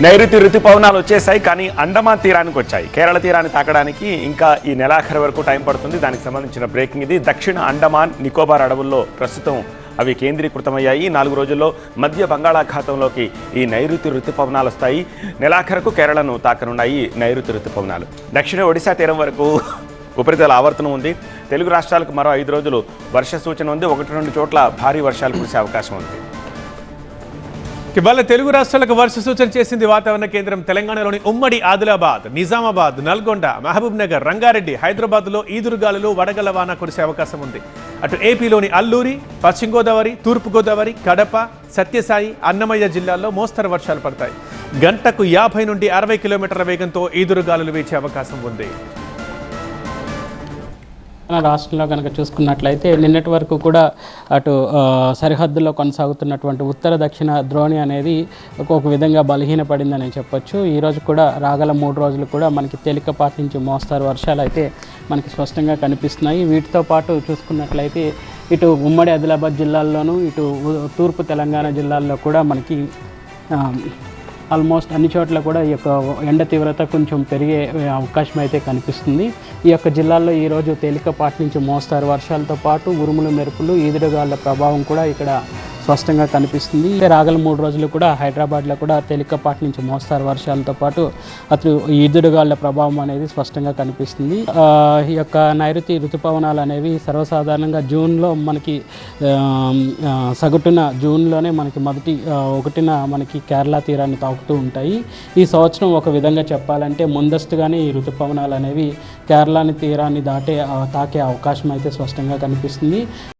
నైరుతి ఋతుపవనాలు వచ్చేసాయి, కానీ అండమాన్ తీరానికి వచ్చాయి. కేరళ తీరాన్ని తాకడానికి ఇంకా ఈ నెలాఖరు వరకు టైం పడుతుంది. దానికి సంబంధించిన బ్రేకింగ్ ఇది. దక్షిణ అండమాన్ నికోబార్ అడవుల్లో ప్రస్తుతం అవి కేంద్రీకృతమయ్యాయి. 4 రోజుల్లో మధ్య బంగాళాఖాతంలోకి ఈ నైరుతి ఋతుపవనాలు వస్తాయి. నెలాఖరుకు కేరళను తాకనున్నాయి నైరుతి ఋతుపవనాలు. దక్షిణ ఒడిశా తీరం వరకు ఉపరితల ఆవర్తనం ఉంది. తెలుగు రాష్ట్రాలకు మరో 5 రోజులు వర్ష సూచన ఉంది. 1-2 చోట్ల భారీ వర్షాలు కురిసే అవకాశం ఉంది. ఇవాళ తెలుగు రాష్ట్రాలకు వర్ష సూచన చేసింది వాతావరణ కేంద్రం. తెలంగాణలోని ఉమ్మడి ఆదిలాబాద్, నిజామాబాద్, నల్గొండ, మహబూబ్ నగర్, రంగారెడ్డి, హైదరాబాద్లో ఈదురుగాలులు వడగళ్ల వాన కురిసే అవకాశం ఉంది. అటు ఏపీలోని అల్లూరి, పశ్చిమ గోదావరి, తూర్పు గోదావరి, కడప, సత్యసాయి, అన్నమయ్య జిల్లాల్లో మోస్తరు వర్షాలు పడతాయి. గంటకు 50 నుండి 60 కిలోమీటర్ల వేగంతో ఈదురుగాలులు వీచే అవకాశం ఉంది. మన రాష్ట్రంలో కనుక చూసుకున్నట్లయితే నిన్నటి వరకు కూడా అటు సరిహద్దుల్లో కొనసాగుతున్నటువంటి ఉత్తర దక్షిణ ద్రోణి అనేది ఒక విధంగా బలహీనపడిందని చెప్పొచ్చు. ఈరోజు కూడా రాగల 3 రోజులు కూడా మనకి తేలికపాటి నుంచి మోస్తారు వర్షాలు అయితే మనకి స్పష్టంగా కనిపిస్తున్నాయి. వీటితో పాటు చూసుకున్నట్లయితే ఇటు ఉమ్మడి ఆదిలాబాద్ జిల్లాల్లోనూ ఇటు తూర్పు తెలంగాణ జిల్లాల్లో కూడా మనకి ఆల్మోస్ట్ అన్ని చోట్ల కూడా ఈ యొక్క ఎండ తీవ్రత కొంచెం పెరిగే అవకాశం అయితే కనిపిస్తుంది. ఈ యొక్క జిల్లాల్లో ఈరోజు తేలికపాటి నుంచి మోస్తారు వర్షాలతో పాటు ఉరుములు, మెరుపులు, ఈదురుగాళ్ల ప్రభావం కూడా ఇక్కడ స్పష్టంగా కనిపిస్తుంది. రాగల 3 రోజులు కూడా హైదరాబాద్లో కూడా తేలికపాటి నుంచి మోస్తారు వర్షాలతో పాటు అటు ఈదురుగాళ్ల ప్రభావం అనేది స్పష్టంగా కనిపిస్తుంది. ఈ యొక్క నైరుతి ఋతుపవనాలు అనేవి సర్వసాధారణంగా జూన్లో మనకి సగటున జూన్లోనే మనకి మొదటి 1న మనకి కేరళ తీరాన్ని తాకుతూ ఉంటాయి. ఈ సంవత్సరం ఒక విధంగా చెప్పాలంటే ముందస్తుగానే ఈ ఋతుపవనాలు అనేవి కేరళ తీరాన్ని తాకే అవకాశం అయితే స్పష్టంగా కనిపిస్తుంది.